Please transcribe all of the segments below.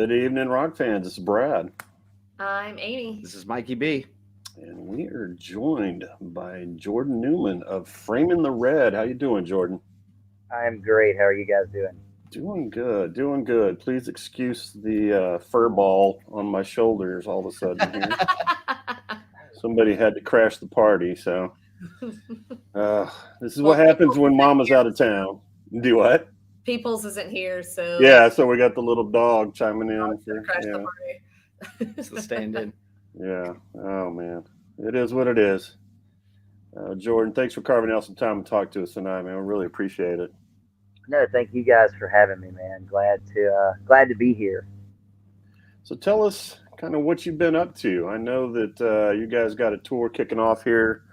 Good evening, rock fans. This is Brad, I'm Amy. This is Mikey B. and we are joined by Jordan Newman of Framing the Red. How you doing, Jordan? I'm great. How are you guys doing? Doing good, doing good. Please excuse the fur ball on my shoulders all of a sudden here. Somebody had to crash the party, so uh, this is what happens when Mama's out of town. Do what? Peoples isn't here, so Yeah, so we got the little dog chiming in for crash the yeah, party. It's the stand-in. yeah. Oh man, it is what it is. Jordan, thanks for carving out some time to talk to us tonight, man. We really appreciate it. No, thank you guys for having me, man. Glad to be here. So tell us kind of what you've been up to. I know that you guys got a tour kicking off here.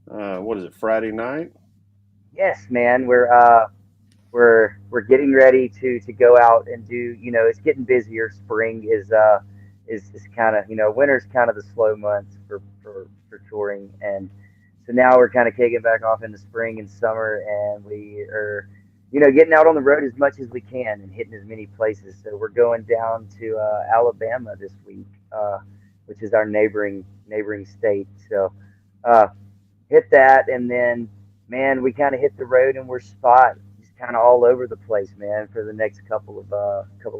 What is it, Friday night? Yes, man. We're getting ready to go out and do. It's getting busier. Spring is kind of winter's kind of the slow months for touring, and so now we're kind of kicking back off into spring and summer, and we are getting out on the road as much as we can and hitting as many places. So we're going down to Alabama this week, which is our neighboring state. So uh, hit that, and then man, we kind of hit the road and we're just kind of all over the place, man, for the next couple of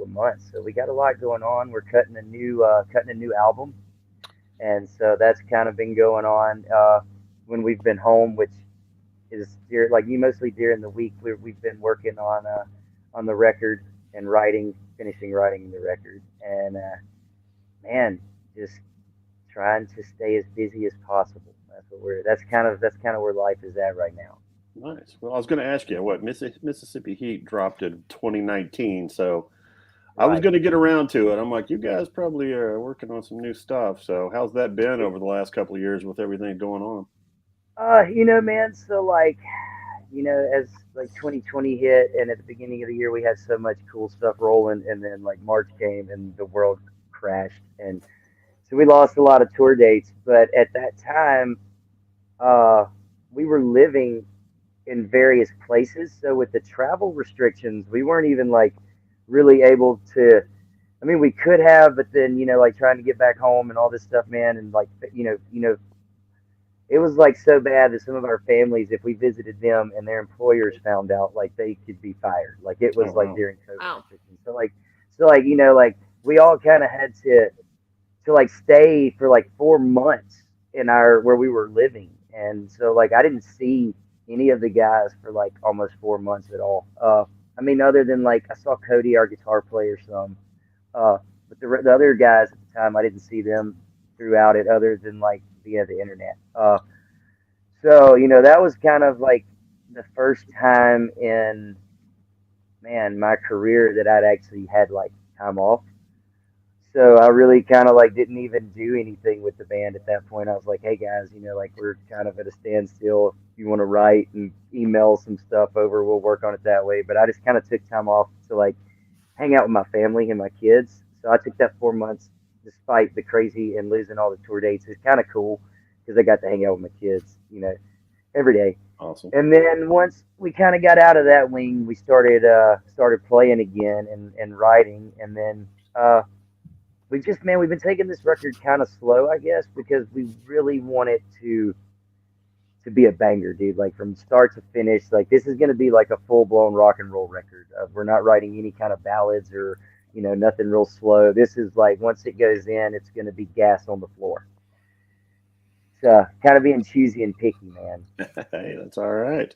months. So we got a lot going on. We're cutting a new album, and so that's kind of been going on when we've been home, which is mostly during the week. We've been working on the record and finishing writing the record, and man, just trying to stay as busy as possible. That's kind of where life is at right now. Nice. Well, I was going to ask you what Mississippi Heat dropped in 2019, so I was Right. going to get around to it. I'm like, you guys probably are working on some new stuff. So how's that been over the last couple of years with everything going on? Man. So as like 2020 hit, and at the beginning of the year we had so much cool stuff rolling, and then like March came and the world crashed, and so we lost a lot of tour dates. But at that time, uh, we were living in various places, so with the travel restrictions, we weren't even like really able to. I mean, we could have, but then like trying to get back home and all this stuff, man, and like it was like so bad that some of our families, if we visited them and their employers found out, like they could be fired. Like it Oh was like wow. during COVID Wow. restrictions. So we all kind of had to like stay for like 4 months in our where we were living, and so like I didn't see any of the guys for like almost 4 months at all. I mean, other than like I saw Cody, our guitar player, some, but the other guys at the time I didn't see them throughout it, other than like via the internet. So that was kind of like the first time in my career that I'd actually had like time off. So I really kind of like didn't even do anything with the band at that point. I was like, hey guys, like we're kind of at a standstill. If you want to write and email some stuff over, we'll work on it that way. But I just kind of took time off to like hang out with my family and my kids. So I took that 4 months, despite the crazy and losing all the tour dates. It's kind of cool because I got to hang out with my kids, every day. Awesome. And then once we kind of got out of that wing, we started playing again and writing, and then we've been taking this record kind of slow, I guess, because we really want it to be a banger, dude. Like from start to finish, like this is gonna be like a full blown rock and roll record. We're not writing any kind of ballads or nothing real slow. This is like once it goes in, it's gonna be gas on the floor. It's kind of being choosy and picky, man. Hey, that's all right.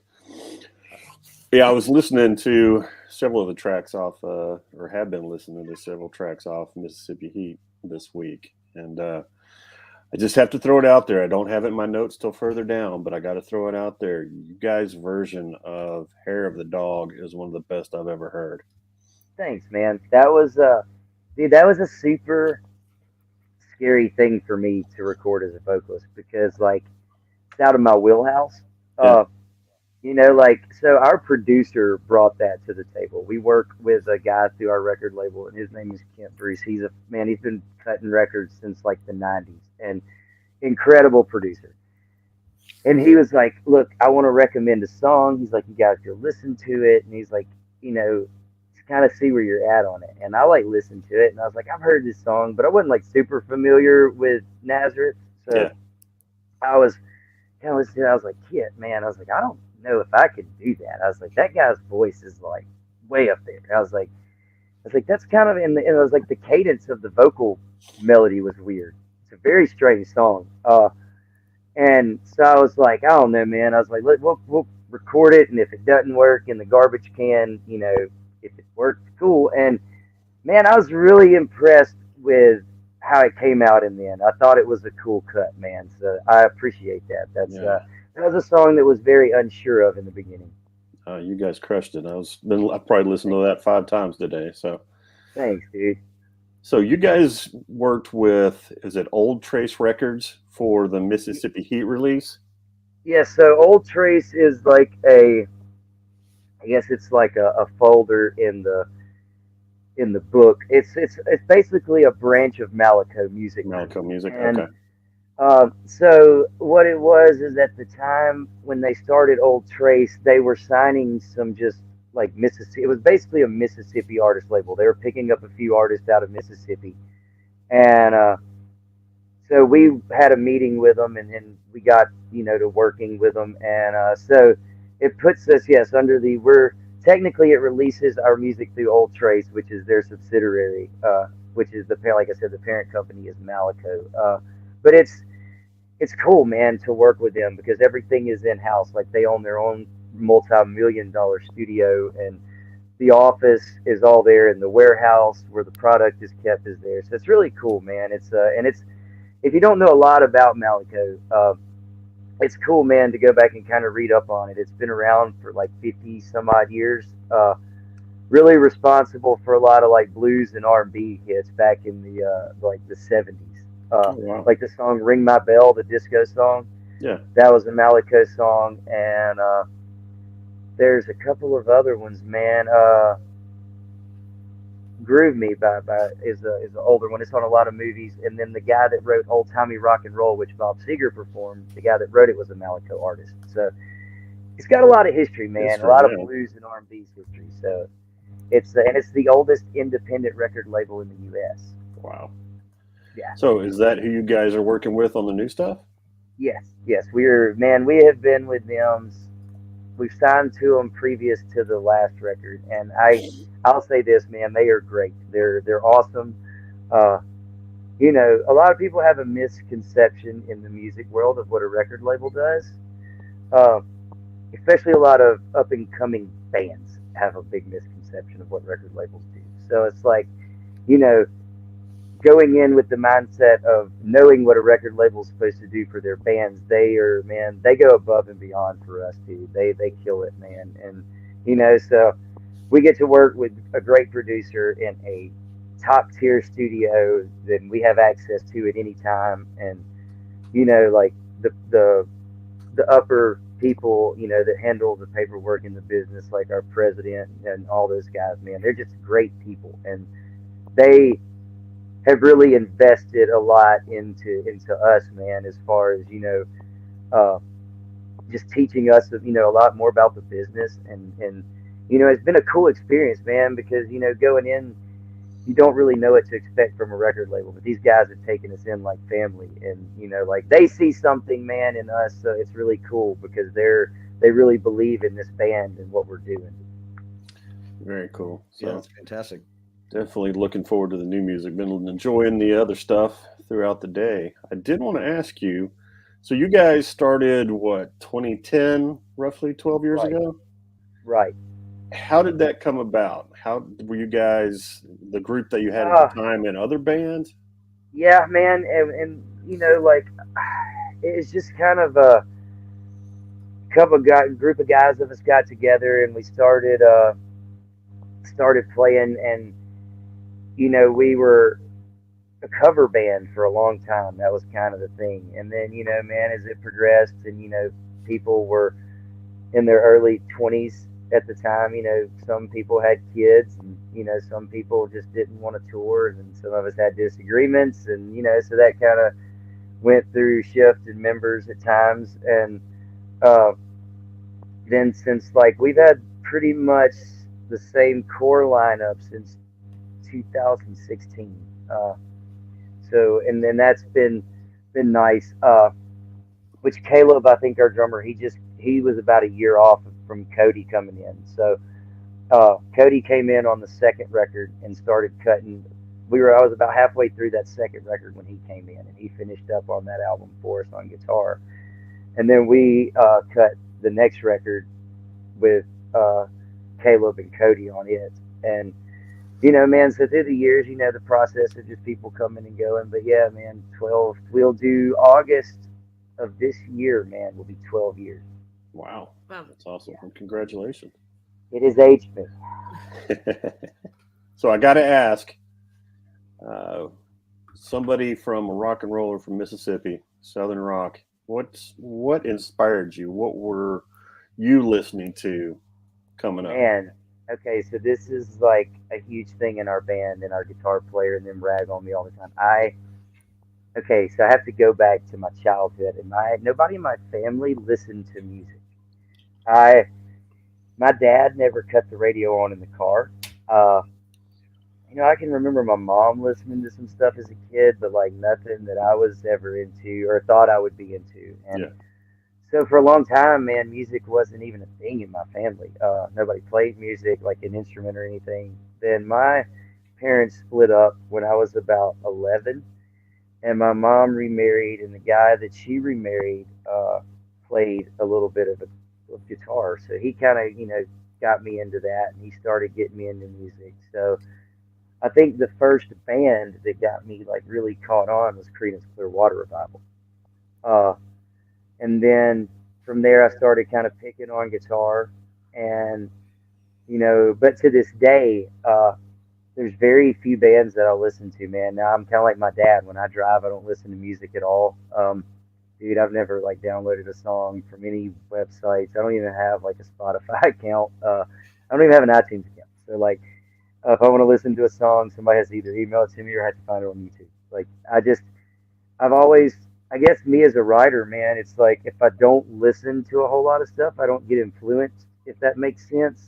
Yeah, I was listening to several of the tracks off, or have been listening to several tracks off Mississippi Heat this week, and I just have to throw it out there. I don't have it in my notes till further down, but I got to throw it out there. You guys' version of "Hair of the Dog" is one of the best I've ever heard. Thanks, man. Dude, that was a super scary thing for me to record as a vocalist because like it's out of my wheelhouse. Yeah. Uh, so our producer brought that to the table. We work with a guy through our record label, and his name is Kent Bruce. He's a man. He's been cutting records since like the '90s, and incredible producer. And he was like, "Look, I want to recommend a song." He's like, "You guys go listen to it." And he's like, "It's kind of see where you're at on it. And I like listened to it, and I was like, I've heard this song, but I wasn't like super familiar with Nazareth. So Yeah. I was kind of listening. I was like, Kit, man. I was like, I don't know if I could do that. I was like, that guy's voice is like way up there. I was like, that's kind of and it was like the cadence of the vocal melody was weird. It's a very strange song. And so I was like, I don't know, man. I was like, we'll record it, and if it doesn't work in the garbage can, if it works, cool. And man, I was really impressed with how it came out in the end. I thought it was a cool cut, man. So I appreciate that. That was a song that was very unsure of in the beginning. You guys crushed it. I probably listened to that 5 times today. So Thanks, dude. So you guys worked with, is it Old Trace Records for the Mississippi Heat release? Yeah, so Old Trace is like I guess it's like a folder in the book. It's basically a branch of Malaco Music. Malaco Music, And, okay. So what it was is at the time when they started Old Trace, they were signing some just like Mississippi. It was basically a Mississippi artist label. They were picking up a few artists out of Mississippi, and so we had a meeting with them, and we got to working with them, and so it puts us under we're technically it releases our music through Old Trace, which is their subsidiary, which is like I said, the parent company is Malaco, but it's cool, man, to work with them because everything is in house. Like they own their own multi-million-dollar studio, and the office is all there, and the warehouse where the product is kept is there. So it's really cool, man. It's if you don't know a lot about Malaco, it's cool, man, to go back and kind of read up on it. It's been around for like 50 some odd years. Really responsible for a lot of like blues and R&B hits back in the like the 70s. Wow. Like the song "Ring My Bell," the disco song. Yeah. That was a Malaco song, and there's a couple of other ones, man. "Groove Me" is an older one. It's on a lot of movies. And then the guy that wrote "Old Timey Rock and Roll," which Bob Seger performed, the guy that wrote it was a Malaco artist. So it's got a lot of history, man. A lot of blues and R&B history. So it's the oldest independent record label in the U.S. Wow. Yeah. So is that who you guys are working with on the new stuff? Yes. We have been with them. We've signed to them previous to the last record, and I'll say this, man, they are great. They're awesome. A lot of people have a misconception in the music world of what a record label does. Especially a lot of up and coming bands have a big misconception of what record labels do. So it's like, going in with the mindset of knowing what a record label is supposed to do for their bands, they go above and beyond for us, dude. They kill it, man. And so we get to work with a great producer in a top tier studio that we have access to at any time. And like the upper people that handle the paperwork in the business, like our president and all those guys, man, they're just great people, and they have really invested a lot into us, man, as far as just teaching us a lot more about the business. And it's been a cool experience, man, because going in, you don't really know what to expect from a record label, but these guys have taken us in like family, and like they see something, man, in us. So it's really cool because they really believe in this band and what we're doing. Very cool. So Yeah, that's fantastic. definitely looking forward to the new music. Been enjoying the other stuff throughout the day. I did want to ask you, so you guys started what, 2010, roughly 12 years Right. ago? Right. How did that come about? How were you guys the group that you had at the time in other bands? Yeah, man, and like it's just kind of a group of guys of us got together, and we started playing, and we were a cover band for a long time. That was kind of the thing. And then man, as it progressed, and people were in their early 20s at the time. Some people had kids, and some people just didn't want to tour, and some of us had disagreements, and so that kind of went through shift in members at times. And then since like we've had pretty much the same core lineup since 2016. So and then that's been nice. Which Caleb, I think our drummer, he was about a year off from Cody coming in. So Cody came in on the second record and started cutting. I was about halfway through that second record when he came in, and he finished up on that album for us on guitar. And then we cut the next record with Caleb and Cody on it. And man, so through the years, the process of just people coming and going. But yeah, man, 12. We'll do August of this year, man. Will be 12 years. Wow. Wow. That's awesome. And congratulations. It has aged me. So I got to ask, somebody from a rock and roller from Mississippi, Southern rock, what inspired you? What were you listening to coming up? Man, okay, so this is like a huge thing in our band, and our guitar player and them rag on me all the time. Okay, so I have to go back to my childhood, and nobody in my family listened to music. My dad never cut the radio on in the car. I can remember my mom listening to some stuff as a kid, but like nothing that I was ever into or thought I would be into. And Yeah. so for a long time, man, music wasn't even a thing in my family. Nobody played music, like an instrument or anything. Then my parents split up when I was about 11, and my mom remarried, and the guy that she remarried played a little bit of guitar. So he kind of, got me into that, and he started getting me into music. So I think the first band that got me like really caught on was Creedence Clearwater Revival. Uh, and then from there, I started kind of picking on guitar, and but to this day, there's very few bands that I'll listen to, man. Now I'm kind of like my dad. When I drive, I don't listen to music at all. Dude, I've never like downloaded a song from any websites. I don't even have like a Spotify account. I don't even have an iTunes account. So like, if I want to listen to a song, somebody has to either email it to me or I have to find it on YouTube. Like I've always, I guess me as a writer, man, it's like if I don't listen to a whole lot of stuff, I don't get influenced, if that makes sense.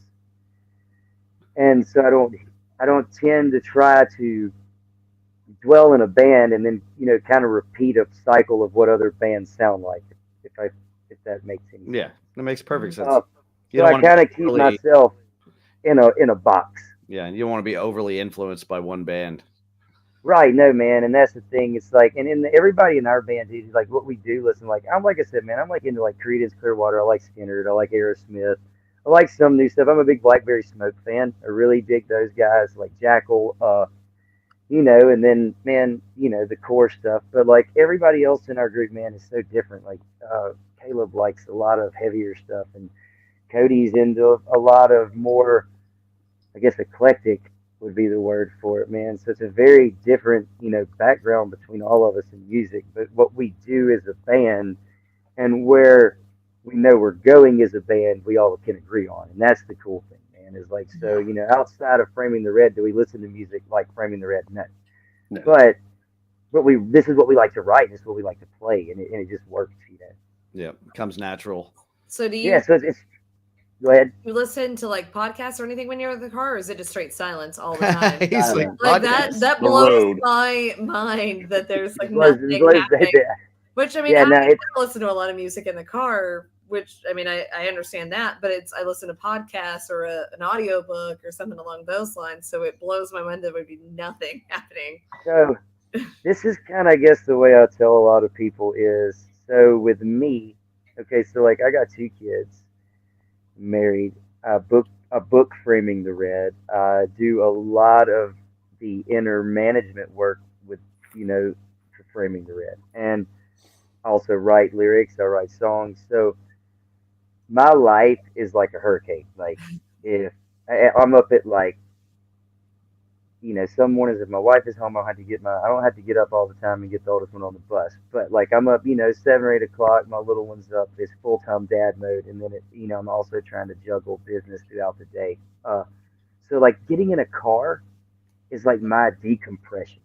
And so I don't tend to try to dwell in a band and then kind of repeat a cycle of what other bands sound like, if that makes any sense. Yeah, that makes perfect sense. You So don't I want to kind of be keep overly, myself in a box. yeah, you don't want to be overly influenced by one band. Right, no, man, and that's the thing. It's like, and everybody in our band, dude, like what we do, listen, like like I said, man, I'm like into like Creedence Clearwater. I like Skinner. I like Aerosmith. I like some new stuff. I'm a big Blackberry Smoke fan. I really dig those guys, like Jackal. And then, man, the core stuff. But like everybody else in our group, man, is so different. Like Caleb likes a lot of heavier stuff, and Cody's into a lot of more, I guess, eclectic would be the word for it, man. So it's a very different, background between all of us in music. But what we do as a band and where we know we're going as a band, we all can agree on. And that's the cool thing, man, is like, so, outside of Framing the Red, do we listen to music like Framing the Red? No. No. But this is what we like to write, and this is what we like to play, and it just works, Yeah, comes natural. So do you Yeah, so it's go ahead. you listen to like podcasts or anything when you're in the car, or is it just straight silence all the time? He's like, Like podcast. that The blows road. my mind that there's like Blows- nothing blows- happening. Which I mean, Yeah, no, I it's listen to a lot of music in the car, which I mean, I understand that, but I listen to podcasts or an audiobook or something along those lines. So it blows my mind that there would be nothing happening. so this is kind of, I guess, the way I tell a lot of people is, so with me, okay, so like I got 2 kids, married, a book Framing the Red. I do a lot of the inner management work with, for Framing the Red, and I also write lyrics. I write songs. So my life is like a hurricane. Like if I'm up at like, some mornings if my wife is home, I don't have to get up all the time and get the oldest one on the bus. But like I'm up, 7 or 8 o'clock, my little one's up, it's full time dad mode, and then I'm also trying to juggle business throughout the day. So like getting in a car is like my decompression.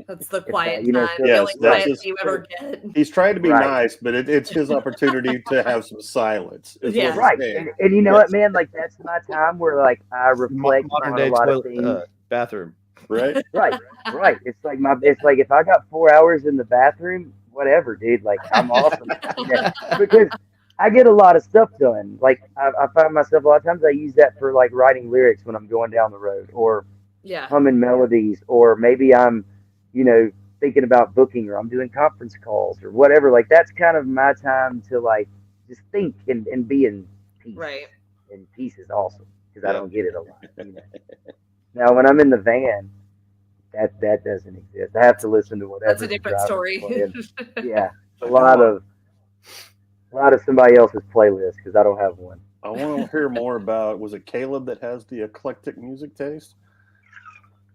That's the It's quiet you know, time. so- The Yes, only that's quiet just- you ever get. He's trying to be Right. nice, but it's his opportunity to have some silence. Is Yeah. what he's Right. saying. And you know Yes. what, man? Like that's my time where like I reflect Modern on a day lot of toilet, things. bathroom. Right? Right, right. It's like if I got 4 hours in the bathroom, whatever, dude. Like I'm awesome. Yeah. Because I get a lot of stuff done. Like I find myself a lot of times I use that for like writing lyrics when I'm going down the road, or Yeah. humming melodies, or maybe I'm, thinking about booking, or I'm doing conference calls or whatever. Like that's kind of my time to like just think and be in peace. Right. And peace is awesome because I Yeah. don't get it a lot. Now when I'm in the van, that doesn't exist. I have to listen to whatever. That's a the different driver's story. playing. Yeah, a lot of somebody else's playlist because I don't have one. I want to hear more about. Was it Caleb that has the eclectic music taste?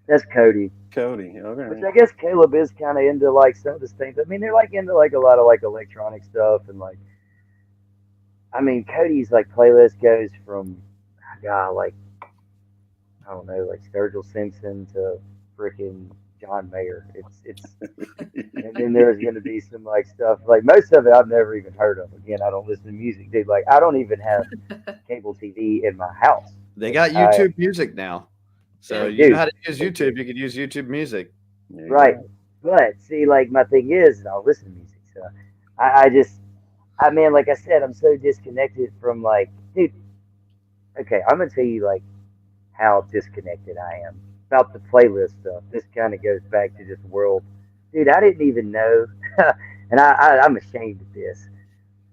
That's Cody. Cody. Which Okay. I guess Caleb is kind of into like some of this things. I mean, they're like into like a lot of like electronic stuff and like. I mean, Cody's like playlist goes from, like I don't know, like Sturgill Simpson to freaking John Mayer. It's and then there's gonna be some like stuff like most of it I've never even heard of. Again, I don't listen to music, dude. Like I don't even have cable TV in my house. They got YouTube Music now. So They you do. know how to use YouTube. You could use YouTube Music. Yeah. Right. But see, like my thing is, I'll listen to music. So man, like I said, I'm so disconnected from like, dude. Okay, I'm gonna tell you like how disconnected I am about the playlist stuff. This kind of goes back to just world, dude. I didn't even know, and I'm ashamed of this,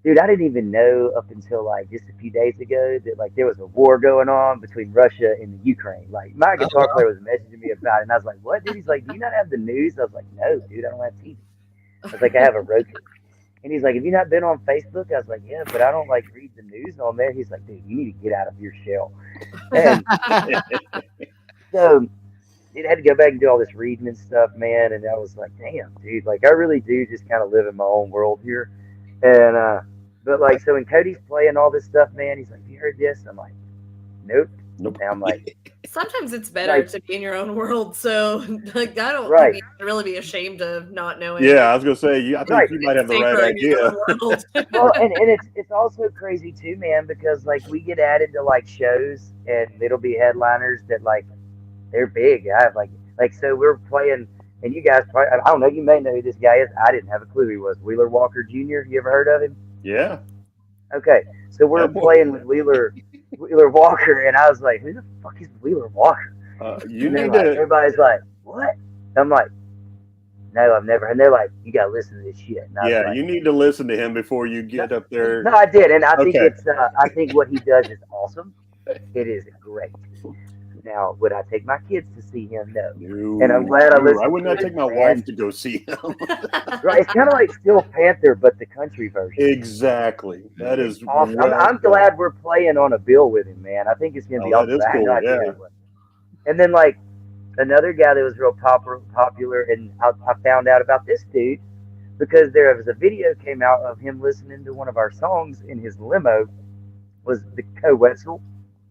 dude. I didn't even know up until like just a few days ago that like there was a war going on between Russia and the Ukraine. Like my guitar player was messaging me about it, and I was like, "What, dude?" He's like, "Do you not have the news?" I was like, "No, dude, I don't have TV." I was like, "I have a Roku." And he's like, "Have you not been on Facebook?" I was like, "Yeah, but I don't like read the news on there." He's like, "Dude, you need to get out of your shell." And so it had to go back and do all this reading and stuff, man. And I was like, "Damn, dude, like I really do just kind of live in my own world here." And but like, so when Cody's playing all this stuff, man, he's like, "You heard this?" I'm like, "Nope." Nope. And I'm like, Sometimes it's better Right. to be in your own world. So, like, I don't Right. think you should really be ashamed of not knowing. Yeah, I was gonna say. I think Right. you might have the right Safer in your idea. own world. well, and it's also crazy too, man, because like we get added to like shows and it'll be headliners that like they're big. I have like so we're playing, and you guys probably, I don't know, you may know who this guy is. I didn't have a clue who he was. Wheeler Walker Jr. You ever heard of him? Yeah. Okay, so we're That boy. playing with Wheeler Walker, and I was like, "Who the fuck is Wheeler Walker?" You And they're need like, to. everybody's like, "What?" I'm like, "No, I've never." And they're like, "You gotta listen to this shit." And I was Yeah, like, you need to listen to him before you get up there. No, I did, and I think Okay. it's. I think what he does is awesome. It is great. Now, would I take my kids to see him? No. No, And I'm glad I no, listened I would to not it, take my man. wife to go see him. Right? It's kind of like Steel Panther, but the country version. Exactly. That is Awesome. well I'm done. glad we're playing on a bill with him, man. I think it's gonna be Oh, awesome. that is I had no cool, idea yeah. who it was. And then like another guy that was real popular, and I found out about this dude because there was a video came out of him listening to one of our songs in his limo. Was the Co Wetzel?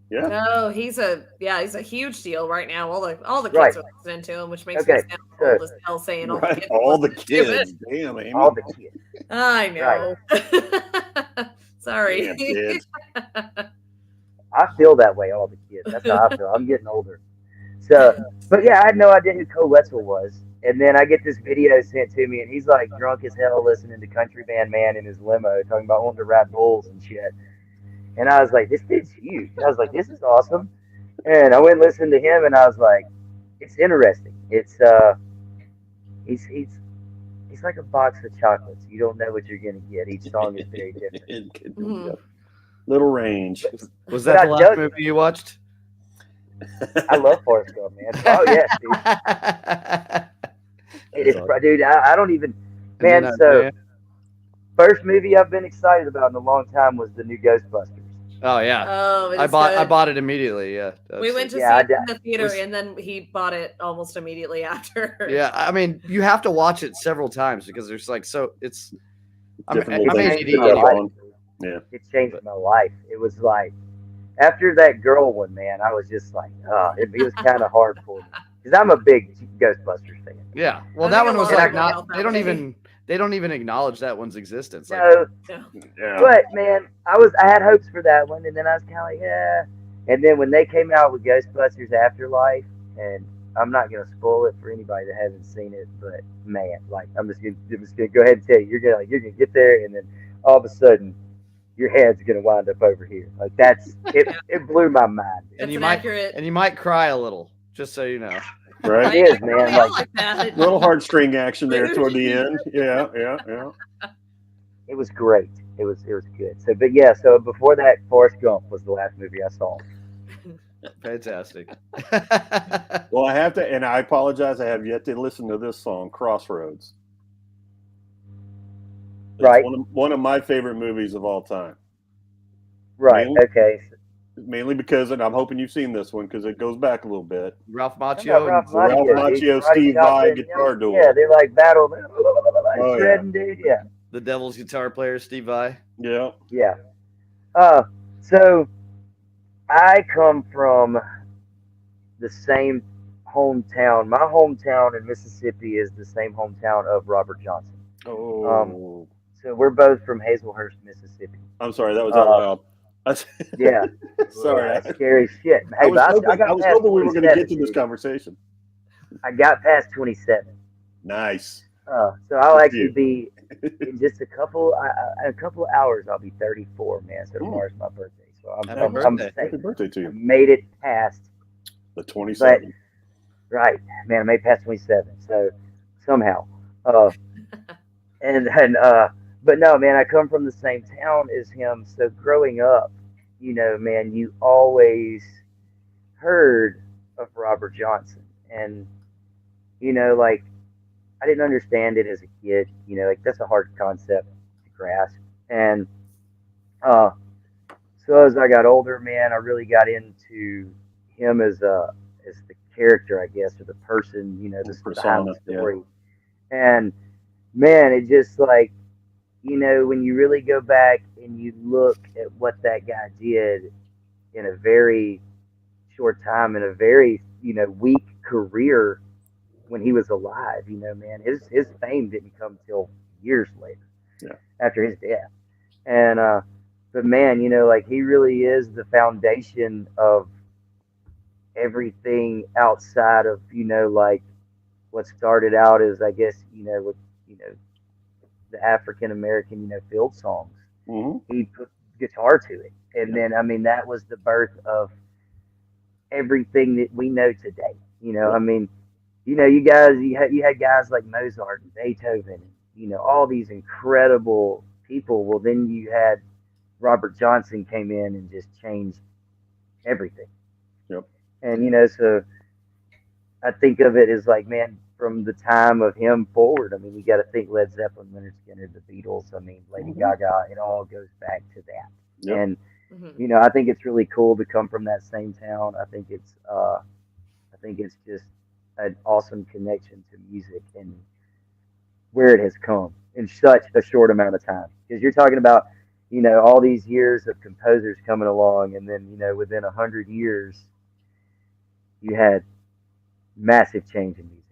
Yeah. No, he's a huge deal right now. All the kids Right. are listening to him, which makes Okay, me sound so- old as hell saying all the Right. kids. All the listen to it. kids. Damn, Amy. All the kids. I know. Sorry. Damn kids. I feel that way, all the kids. That's how I feel. I'm getting older. So, but yeah, I had no idea who Co Wetzel was. And then I get this video sent to me, and he's like drunk as hell listening to Country Band Man in his limo, talking about wanting to ride bulls and shit. And I was like, this dude's huge. I was like, this is awesome. And I went and listened to him, and I was like, it's interesting. It's he's like a box of chocolates. You don't know what you're gonna get. Each song is very different. Mhm. Little range. Was But that I the last don't- movie you watched? I love Forrest Gump, man. Oh yes, dude. It is, dude. I don't even. Man, so first movie I've been excited about in a long time was the new Ghostbusters. Oh yeah, Oh, I it's I good. bought it immediately. Yeah, We went to Yeah, see it in the theater, was- and then he bought it almost immediately after. Yeah, I mean, you have to watch it several times because there's like so it's. Different I'm little ADD things to anyway. go on. It changed my life. It was like after that girl one, man, I was just like, it was kind of hard for me because I'm a big Ghostbusters fan. Yeah. Well, I that think one a was lot of like people not. felt They that don't way. even acknowledge that one's existence. Like, No, Yeah. Yeah. but man, I had hopes for that one, and then I was kind of like, yeah. And then when they came out with Ghostbusters Afterlife, and I'm not gonna spoil it for anybody that hasn't seen it, but man, like I'm just gonna go ahead and tell you, you're gonna get there, and then all of a sudden, your head's gonna wind up over here. Like that's it. Yeah. It blew my mind. and That's you an might accurate. and you might cry a little, just so you know. Right. It is, I can man. feel Like like that. Little heartstring action there toward the end. Yeah, yeah, yeah. it was great. It was good. So, but yeah. So before that, Forrest Gump was the last movie I saw. Fantastic. Well, I have to, and I apologize. I have yet to listen to this song, Crossroads. It's Right. one of my favorite movies of all time. Right. Mainly, Okay. mainly because, and I'm hoping you've seen this one because it goes back a little bit. Ralph How Macchio. about Ralph and- Ralph Macchio, dude? Macchio, Karate Steve Chop Vai and, guitar duel. Yeah, they like battle. Oh, yeah. Shredding, dude. Yeah. The Devil's guitar player, Steve Vai. Yeah. Yeah. So I come from the same hometown. My hometown in Mississippi is the same hometown of Robert Johnson. Oh, So we're both from Hazelhurst, Mississippi. I'm sorry. That was out loud. Yeah. Sorry. That's scary shit. I Hey, was but hoping, I got I was past hoping we were going to 27, get to this dude. conversation. I got past 27. Nice. So I'll Good actually for be in just a couple of hours. I'll be 34, man. So tomorrow's my birthday. So Happy I'm birthday. safe. Happy birthday to I you. made it past. The 27. Right, man. I made it past 27. So somehow, but no, man. I come from the same town as him. So growing up, man, you always heard of Robert Johnson, and like I didn't understand it as a kid. Like that's a hard concept to grasp. And so as I got older, man, I really got into him as the character, I guess, or the person, the Persona, story. And man, it just like when you really go back and you look at what that guy did in a very short time, in a very weak career when he was alive, man, his fame didn't come till years later, Yeah. after his death. And but man, like he really is the foundation of everything outside of like what started out as, I guess, with the African American field songs. Hmm. He put guitar to it, and then I mean that was the birth of everything that we know today. I mean, you had guys like Mozart and Beethoven, all these incredible people. Well, then you had Robert Johnson came in and just changed everything. Yep. And so I think of it as like, man, from the time of him forward. I mean, you got to think Led Zeppelin, Leonard Skinner, the Beatles. I mean, Lady Mhm. Gaga. It all goes back to that. Yep. And Mhm. I think it's really cool to come from that same town. I think it's just an awesome connection to music and where it has come in such a short amount of time. Because you're talking about, all these years of composers coming along, and then within 100 years, you had massive change in music.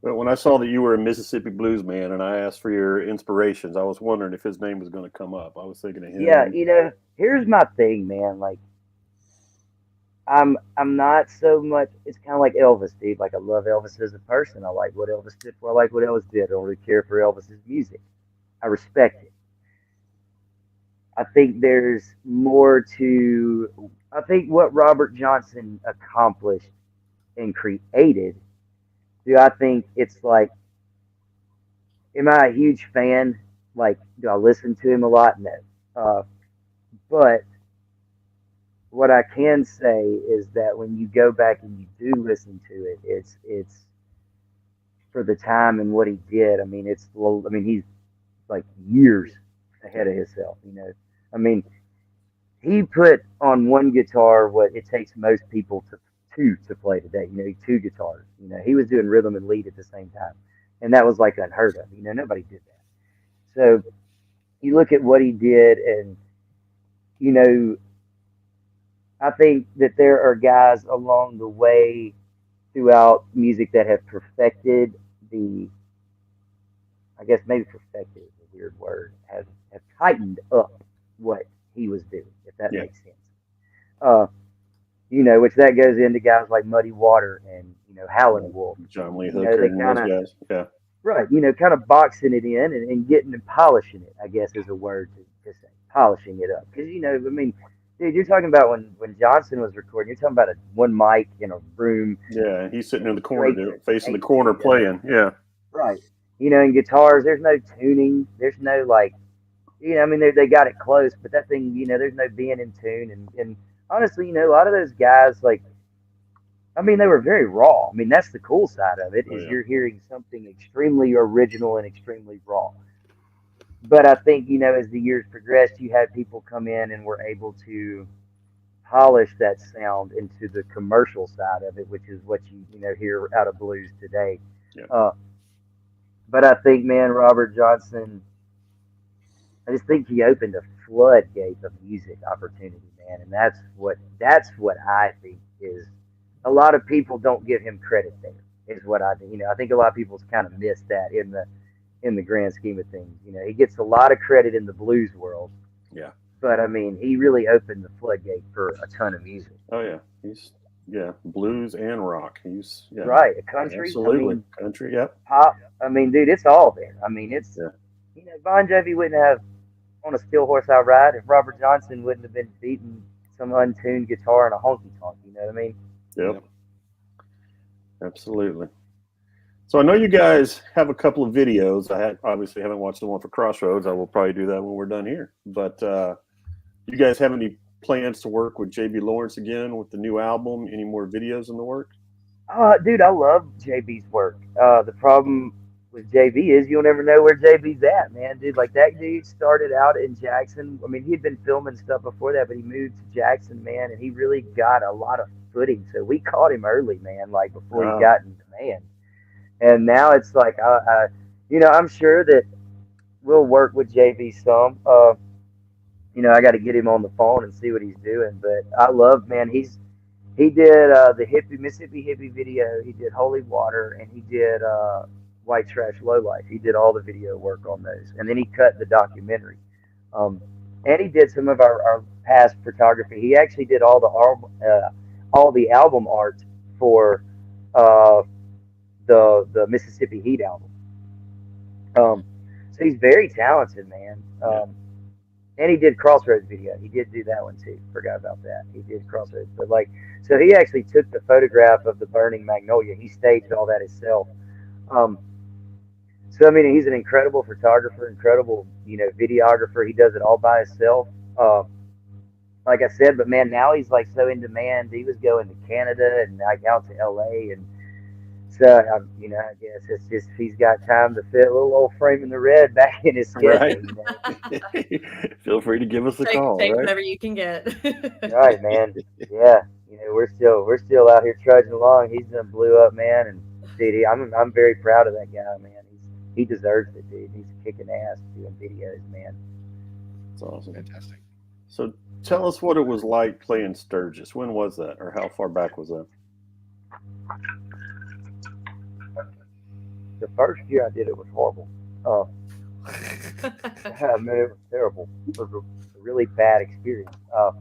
But when I saw that you were a Mississippi blues man and I asked for your inspirations, I was wondering if his name was going to come up. I was thinking of him. Yeah, here's my thing, man. Like, I'm not so much. It's kind of like Elvis, dude. Like, I love Elvis as a person. I like what Elvis did. I like what Elvis did. I don't really care for Elvis's music. I respect it. I think there's more to. I think what Robert Johnson accomplished and created. Do I think it's like? Am I a huge fan? Like, do I listen to him a lot? No. But what I can say is that when you go back and you do listen to it, it's for the time and what he did. I mean, he's like years ahead of himself. I mean, he put on one guitar what it takes most people to play today. Two guitars. He was doing rhythm and lead at the same time, and that was like unheard of. Nobody did that. So you look at what he did, and I think that there are guys along the way throughout music that have perfected the, I guess maybe perfected is a weird word, have tightened up what he was doing, if that Yeah. makes sense. Uh, which that goes into guys like Muddy Water and Howlin' Wolf. John Lee They Hooker and kind those of guys. Yeah. right, kind of boxing it in and getting and polishing it, I guess is a word to say, polishing it up. Because I mean, dude, you're talking about when Johnson was recording, you're talking about a one mic in a room, Yeah. And he's sitting in the corner, straight to facing the tape, corner playing. Yeah. right. And guitars, there's no tuning, there's no like, I mean, they got it close, but that thing, there's no being in tune. And honestly, a lot of those guys, like, I mean, they were very raw. I mean, that's the cool side of it, Oh, is yeah. you're hearing something extremely original and extremely raw. But I think, as the years progressed, you had people come in and were able to polish that sound into the commercial side of it, which is what you hear out of blues today. Yeah. But I think, man, Robert Johnson, I just think he opened a floodgate of music opportunity, man, and that's what I think is. A lot of people don't give him credit there. Is what I think. I think a lot of people's kind of missed that in the grand scheme of things. He gets a lot of credit in the blues world. Yeah. But I mean, he really opened the floodgate for a ton of music. Oh yeah. He's blues and rock. He's Right, a country. Absolutely. I mean, Country. Yep. pop. I mean, dude, it's all there. I mean, it's Yeah. Bon Jovi wouldn't have On a Steel Horse I Ride if Robert Johnson wouldn't have been beating some untuned guitar and a honky tonk. You know what I mean? Yep. Absolutely. So I know you guys have a couple of videos. I obviously haven't watched the one for Crossroads. I will probably do that when we're done here. But you guys have any plans to work with JB Lawrence again with the new album? Any more videos in the work? Dude, I love JB's work. The problem with JB is you'll never know where JB's at, man. Dude, like that dude started out in Jackson. I mean, he had been filming stuff before that, but he moved to Jackson, man, and he really got a lot of footing. So we caught him early, man, like before he got in demand. And now it's like, I'm sure that we'll work with JB some. I got to get him on the phone and see what he's doing. But I love, man, he did the Mississippi Hippie video. He did Holy Water, and he did White Trash Lowlife. He did all the video work on those, and then he cut the documentary. And he did some of our past photography. He actually did all the album art for the Mississippi Heat album. So he's very talented, man. And he did Crossroads video. He did do that one too. Forgot about that. He did Crossroads, but so he actually took the photograph of the burning magnolia. He staged all that himself. So I mean, he's an incredible photographer, incredible videographer. He does it all by himself. Like I said, but man, now he's like so in demand. He was going to Canada and out to LA, and so I guess it's just he's got time to fit a little old Frame in the Red back in his schedule. Right. Feel free to give us a call. Take right? whatever you can get. Right, man. Yeah, we're still out here trudging along. He's done blew up, man, and dude, I'm very proud of that guy, man. He deserves it, dude. He's kicking ass doing videos, man. That's awesome. Fantastic. So tell us what it was like playing Sturgis. When was that, or how far back was that? The first year I did it was horrible. Man, it was terrible. It was a really bad experience. I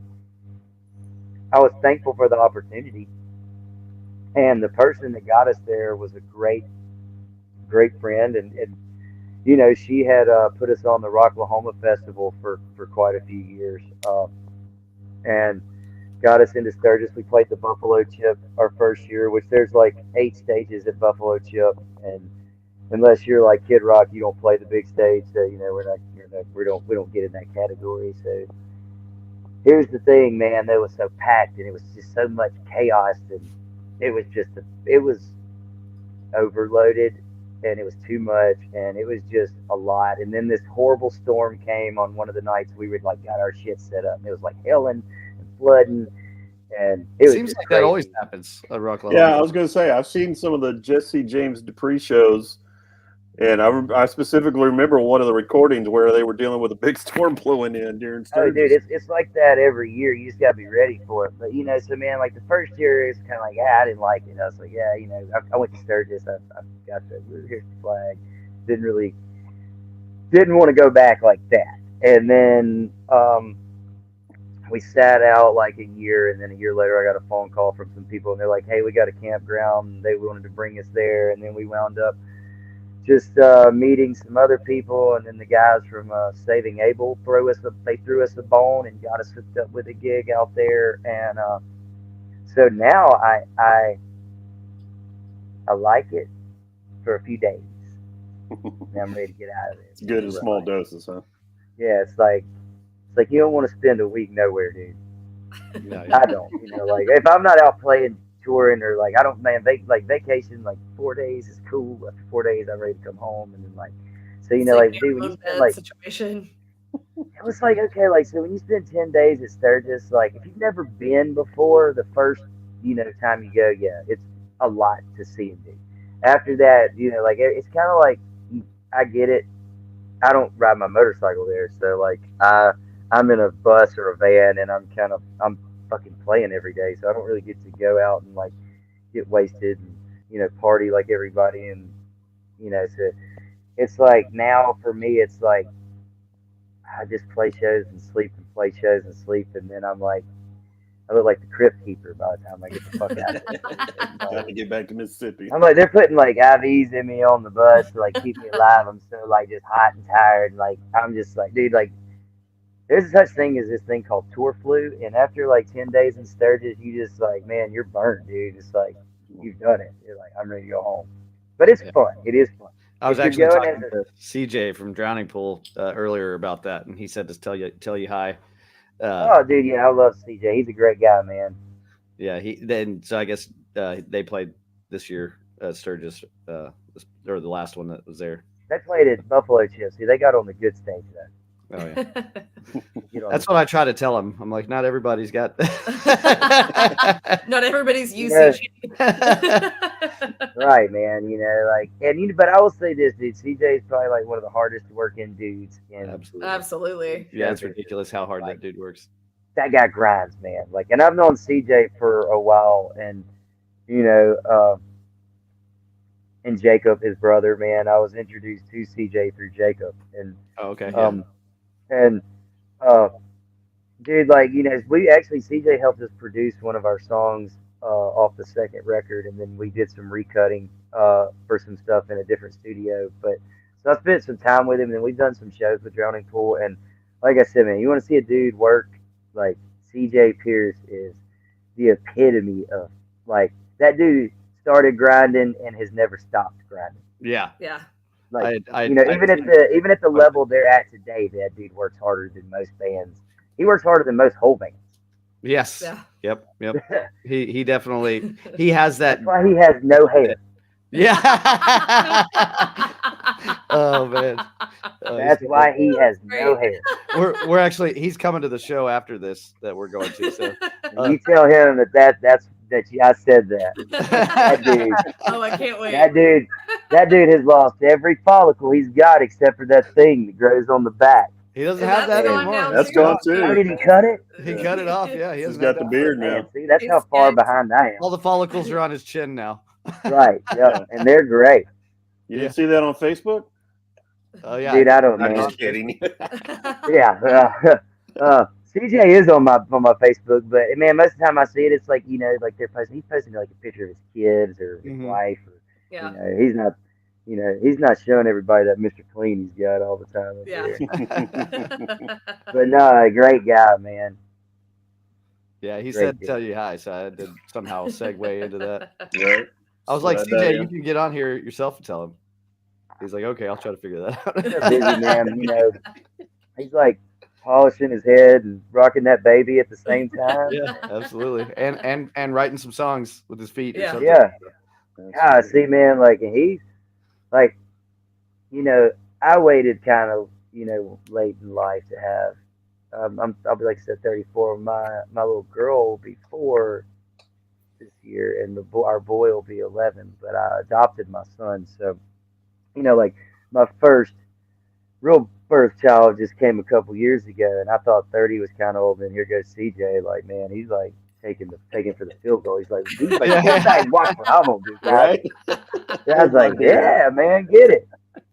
was thankful for the opportunity, and the person that got us there was a great friend, and she had put us on the Rocklahoma Festival for quite a few years, and got us into Sturgis. We played the Buffalo Chip our first year, which there's like 8 stages at Buffalo Chip, and unless you're like Kid Rock, you don't play the big stage. So we don't get in that category. So here's the thing, man. That was so packed, and it was just so much chaos, and it was overloaded, and it was too much, and it was just a lot. And then this horrible storm came on one of the nights we were got our shit set up, and it was like hailing and flooding, and it Seems was like crazy. that always happens at Rock Level. Yeah, I was going to say I've seen some of the Jesse James Dupree shows And I specifically remember one of the recordings where they were dealing with a big storm blowing in during Oh, dude, Sturgis. it's like that every year. You just gotta be ready for it. But so man, like the first year, it's kind of like, I didn't like it. I was like, yeah, I went to Sturgis. I got the here's the flag. Didn't want to go back like that. And then we sat out like a year, and then a year later, I got a phone call from some people, and they're like, hey, we got a campground. And they wanted to bring us there, and then we wound up just meeting some other people, and then the guys from Saving Abel threw us a bone and got us hooked up with a gig out there, and so now I like it for a few days, and I'm ready to get out of it. It's good in small doses, huh? Yeah, it's like you don't want to spend a week nowhere, dude. No, I don't, like if I'm not out playing, touring, or like I don't, man, vacation, like 4 days is cool. After 4 days, I'm ready to come home, and then so It's like, your dude, when own you spend bed situation. it was like, okay, like, so when you spend 10 days at Sturgis, like if you've never been before, the first time you go, yeah, it's a lot to see and do. After that, like it's kind of like, I get it. I don't ride my motorcycle there, so like I'm in a bus or a van, and I'm fucking playing every day, so I don't really get to go out and like get wasted and party like everybody, and so it's like now for me it's like I just play shows and sleep and play shows and sleep, and then I'm like I look like the Crypt Keeper by the time I get the fuck out of it. Got to get back to Mississippi. I'm like, they're putting like IVs in me on the bus to like keep me alive. I'm so like just hot and tired. Like I'm just like, dude, like there's such thing as this thing called tour flu, and after like 10 days in Sturgis, you just like, man, you're burnt, dude. It's like you've done it. You're like, I'm ready to go home. But it's fun. It is fun. I was If actually you're going talking as to CJ from Drowning Pool earlier about that, and he said to tell you hi. Oh, dude, yeah, I love CJ. He's a great guy, man. Yeah, so I guess they played this year at Sturgis, or the last one that was there. They played at Buffalo Chill. See, they got on the good stage though. Oh yeah, Get on that's the- what I try to tell him. I'm like, not everybody's got. Not everybody's Yeah. UCG. Right, man. Like, and but I will say this, dude. CJ is probably like one of the hardest working dudes in. Absolutely. Absolutely. Yeah, it's ridiculous how hard that dude works. That guy grinds, man. Like, and I've known CJ for a while, and and Jacob, his brother, man. I was introduced to CJ through Jacob, and Oh, okay. Yeah. and dude, like we actually CJ helped us produce one of our songs off the second record, and then we did some recutting for some stuff in a different studio. But so I spent some time with him, and we've done some shows with Drowning Pool, and like I said, man, you want to see a dude work, like CJ Pierce is the epitome of like that dude started grinding and has never stopped grinding. Yeah. Yeah. Like I even at the level they're at today, that dude works harder than most bands. He works harder than most whole bands. Yes. Yeah. Yep. He definitely he has that. That's why he has no hair. Yeah. Oh man. That's why he has no hair. We're actually he's coming to the show after this that we're going to. So You tell him that's I said that. That dude. Oh, I can't wait. That dude has lost every follicle he's got except for that thing that grows on the back. he doesn't And have that that's gone anymore. down That's too. gone How too. did he cut it? He cut it off. Yeah, he He's hasn't got had the that. beard Man, now. see, that's how far behind I am. All the follicles are on his chin now. Right. Yeah. And they're great. You didn't see that on Facebook? Oh yeah. Dude, I don't I'm know. just kidding. Yeah. CJ is on my Facebook, but man, most of the time I see it, it's like like they're posting. He's posting like a picture of his kids or his Mhm. wife, or Yeah. he's not showing everybody that Mr. Clean he's got all the time. Up Yeah. there. But no, great guy, man. Yeah, he Great said dude. tell you hi, so I had to somehow segue into that. Right. I was like, Slide that CJ, in. you can get on here yourself and tell him. He's like, okay, I'll try to figure that He's a out. busy man. He's like polishing his head and rocking that baby at the same time. Yeah, absolutely. And writing some songs with his feet or Yeah. something. Yeah. Ah, see, man, like, and he's like, I waited kind of, late in life to have. I'll be like I said, 34. My little girl will be 4 this year, and our boy will be 11. But I adopted my son, so like my first real birth child just came a couple years ago, and I thought 30 was kind of old. And here goes CJ, like, man, he's like taking for the field goal. He's like, dude, like, sit back and watch what I'm gonna do, guys. Right? And I was like, yeah, man, get it.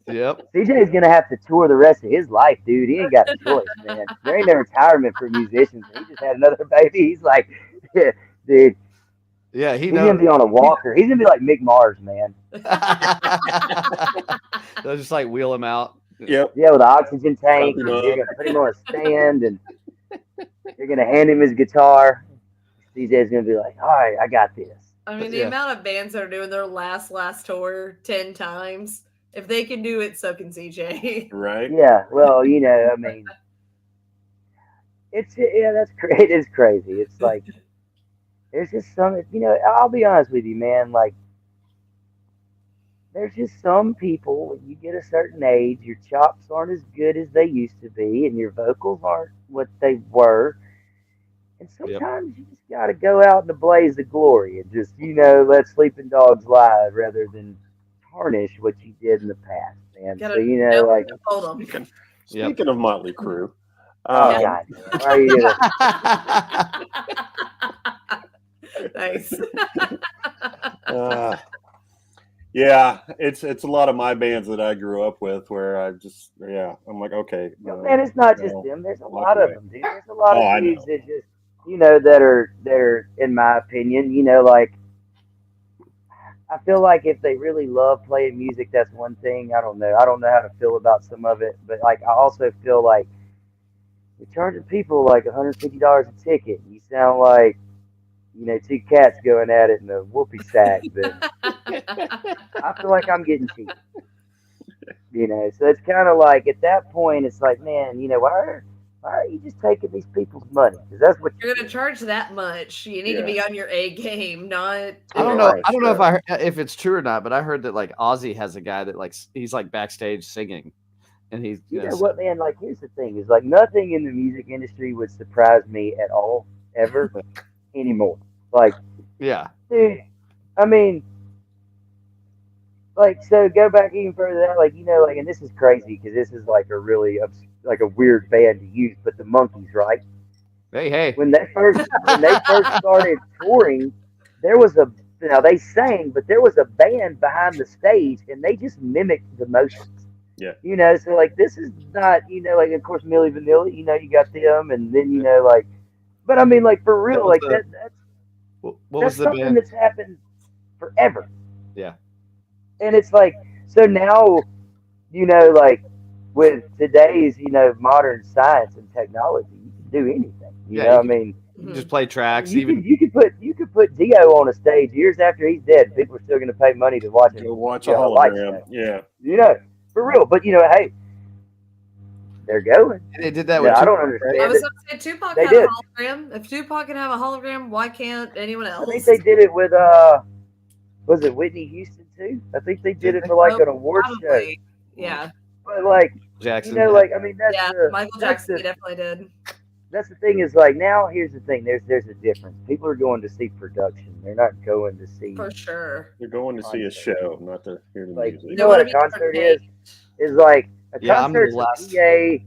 Yep. CJ's gonna have to tour the rest of his life, dude. He ain't got a choice, man. There ain't no retirement for musicians. He just had another baby. He's like, yeah, dude, Yeah, he he's gonna knows. be on a walker. He's gonna be like Mick Mars, man. They'll just like wheel him out. Yep. Yeah, with an oxygen tank, and Up. you're gonna put him on a stand, and you're gonna hand him his guitar. CJ's gonna be like, all right, I got this. I mean, the Yeah. amount of bands that are doing their last tour 10 times, if they can do it, so can CJ. Right? Yeah, well, I mean, that's great. It's crazy. It's like there's just some, I'll be honest with you, man. Like, there's just some people when you get a certain age, your chops aren't as good as they used to be, and your vocals aren't what they were. And sometimes you just got to go out in the blaze of glory and just, let sleeping dogs lie rather than tarnish what you did in the past, man. Gotta So, know like, when to hold 'em. Speaking of Motley Crue, oh, God, man, why are you doing Nice. yeah, it's a lot of my bands that I grew up with where I'm like, okay. man, it's not just no, them. There's a walk lot of away. them, dude. There's a lot I of dudes know. that just, that are, in my opinion, like, I feel like if they really love playing music, that's one thing. I don't know how to feel about some of it, but like, I also feel like you're charging people like $150 a ticket. You sound like, two cats going at it in a whoopee sack. But I feel like I'm getting cheap. So it's kind of like at that point, it's like, man, why are you just taking these people's money? Because that's what You're gonna charge that much. You need to be on your A game, not. I don't know. Right, I don't know sure. if it's true or not, but I heard that like Ozzy has a guy that like he's like backstage singing, and he's You know what, man? Like, here's the thing: is like nothing in the music industry would surprise me at all, ever, anymore. Like, yeah, dude, I mean, like, so go back even further than that, like, like, and this is crazy because this is like a really like a weird band to use, but the Monkees, right? hey, When they first started touring, there was now they sang, but there was a band behind the stage, and they just mimicked the motions. Yeah. So like this is not, like of course Milli Vanilli, you got them, and then like, but I mean like for real, like that's what that's was the something band? that's happened forever. Yeah. And it's like, so now, like with today's, modern science and technology, you can do anything. You know, I mean, You can just play tracks. you Even could put Dio on a stage years after he's dead. People are still going to pay money to watch it. Go watch a light hologram. show. Yeah. For real. But hey, they're going. they did that Yeah, with I don't I understand was it. gonna say Tupac They had did. a hologram. If Tupac can have a hologram, why can't anyone I else? think they did it with was it Whitney Houston too? I think they did it for like an award show. Probably. Yeah. But like, Jackson. like, I mean, that's Yeah. the, Michael that's Jackson the, definitely did. that's the thing is like now here's the thing there's a difference. People are going to see production. They're not going to see For sure. You're going to see a show, not to hear the like music. you know what a concert is like a Yeah, I'm the concert's last. a PA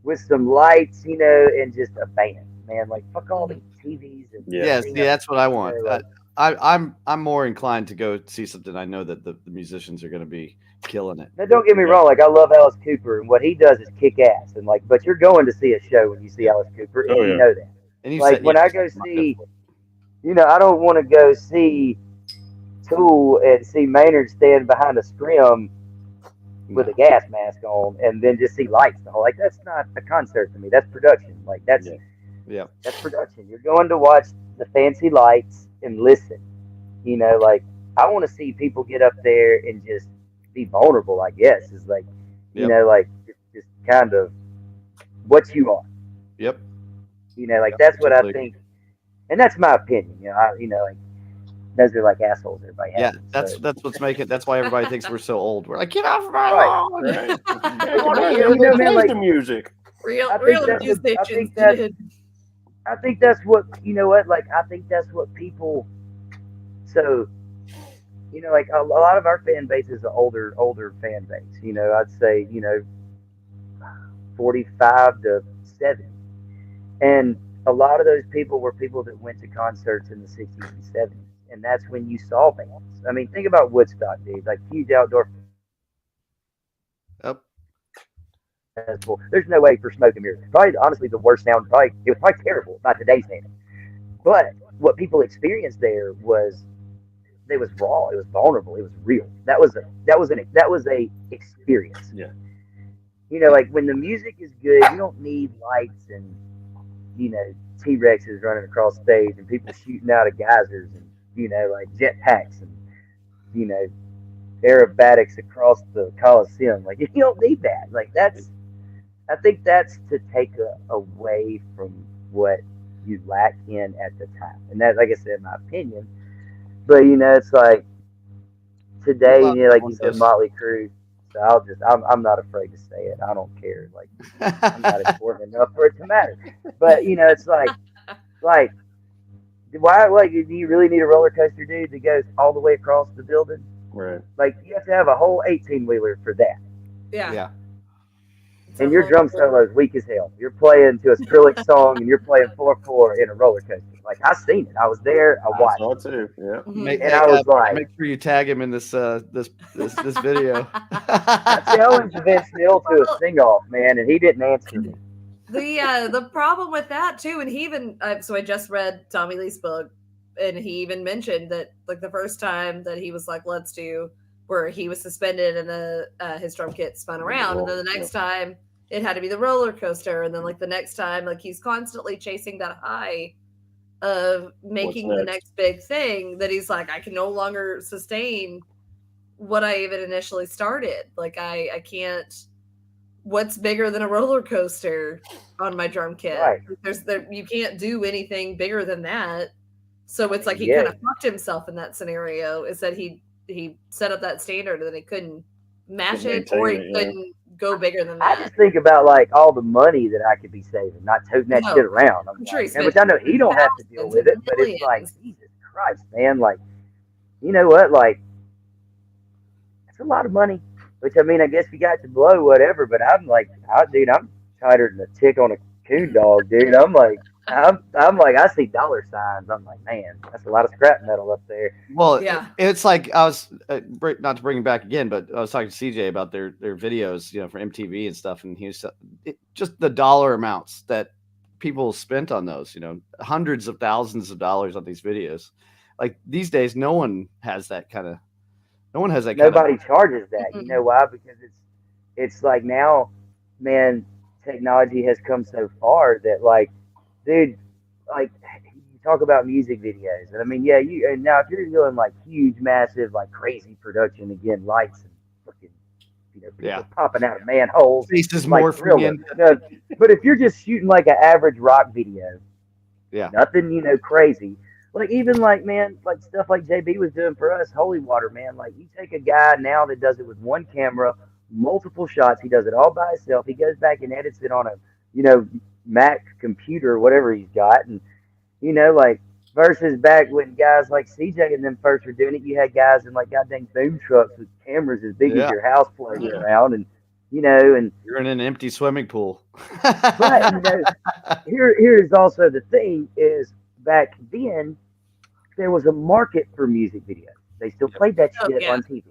with some lights, and just a band, man. Like fuck all these TVs and Yeah. Yes, yeah, that's what I want. You know, like- I'm more inclined to go see something I know that the musicians are going to be killing it. Now don't get me wrong, like I love Alice Cooper and what he does is kick ass and like but you're going to see a show when you see Alice Cooper and Oh, you yeah. know that. And you Like said, when I go see, I don't want to go see Tool and see Maynard stand behind a scrim with a gas mask on, and then just see lights. Like that's not a concert to me. That's production. Like that's Yeah. that's production. You're going to watch the fancy lights and listen. Like I want to see people get up there and just be vulnerable. I guess is like, like just kind of what you are. Yep. Like that's what I Absolutely. think, and that's my opinion. Like those are like assholes. Everybody Yeah, has. that's what's making. That's why everybody thinks we're so old. We're like, get off of my Right. lawn. Right. What are Hey, man, play like- the music. Real I think real that's musicians I think that- did. I think that's what Like I think that's what people. So like a lot of our fan base is an older fan base. I'd say 45 to 70, and a lot of those people were people that went to concerts in the 60s and 70s, and that's when you saw bands. I mean, think about Woodstock, dude, like huge outdoor Yep. festival. There's no way for Smoke and Mirrors. Probably, honestly, the worst sound. It was probably terrible by today's standard. But what people experienced there was it was raw, it was vulnerable, it was real. That was a experience. Yeah. Like when the music is good, you don't need lights and T-Rexes running across stage and people shooting out of geysers and like jetpacks and aerobatics across the Coliseum. Like you don't need that. Like I think that's to take away from what you lack in at the time. And that, like I said, my opinion. But it's like today, like you said, Motley Crue. So I'm not afraid to say it. I don't care. Like I'm not important enough for it to matter. But it's like why? Like, do you really need a roller coaster, dude, that goes all the way across the building? Right. Like you have to have a whole 18-wheeler for that. Yeah. Yeah. And your drum solo is weak as hell. You're playing to a Skrillex song and you're playing 4/4 in a roller coaster. Like I seen it. I was there. I watched. I saw it too. Yeah. Mhm. And I was like, make sure you tag him in this video. I challenged Vince Neil to a sing-off, man, and he didn't answer me. The problem with that too, and he even so I just read Tommy Lee's book, and he even mentioned that like the first time that he was like, let's do, where he was suspended and his drum kit spun around, and then the next time it had to be the roller coaster, and then like the next time, like he's constantly chasing that high of making the next big thing that he's like, I can no longer sustain what I even initially started. Like I can't. What's bigger than a roller coaster on my drum kit? Right. You can't do anything bigger than that. So it's like he kind of fucked himself in that scenario. Is that he set up that standard and then he couldn't match it, or he couldn't go bigger than that. I just think about like all the money that I could be saving, not toting that shit around. I'm sure like, which I know he don't have to deal with it, but it's like Jesus Christ, man. Like, you know what? Like, that's a lot of money. Which I mean, I guess you got to blow whatever, but I'm like, dude, I'm tighter than a tick on a coon dog, dude. I'm like, I see dollar signs. I'm like, man, that's a lot of scrap metal up there. Well, it's like I was not to bring it back again, but I was talking to CJ about their videos, for MTV and stuff, and he was just the dollar amounts that people spent on those, hundreds of thousands of dollars on these videos. Like these days, no one has that kind of. No one has that. Nobody charges that. You know why? Because it's like now, man, technology has come so far that like, dude, like you talk about music videos, and I mean, and now if you're doing like huge, massive, like crazy production, again, lights and fucking, people popping out of manholes, faces like morphing. But if you're just shooting like an average rock video, nothing, crazy. Like even like, man, like stuff like JB was doing for us, Holy Water, man. Like you take a guy now that does it with one camera, multiple shots. He does it all by himself. He goes back and edits it on a, Mac computer or whatever he's got. And, like versus back when guys like CJ and them first were doing it, you had guys in like goddamn boom trucks with cameras as big as your house floating around. And, and you're in an empty swimming pool. But, here's also the thing is, back then, there was a market for music videos. They still played that shit on TV.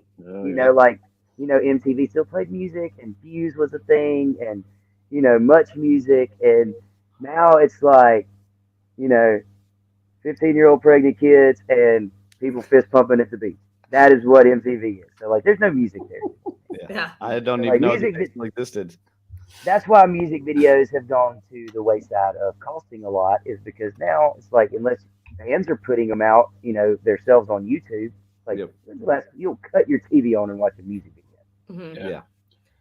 MTV still played music, and Fuse was a thing, and Much Music, and now it's like 15-year-old pregnant kids and people fist pumping at the beach. That is what MTV is. So like, there's no music there. Yeah. I don't even know music like this did. That's why music videos have gone to the wayside of costing a lot, is because now it's like, unless bands are putting them out, themselves on YouTube, like you'll cut your TV on and watch a music video. Mm-hmm. Yeah.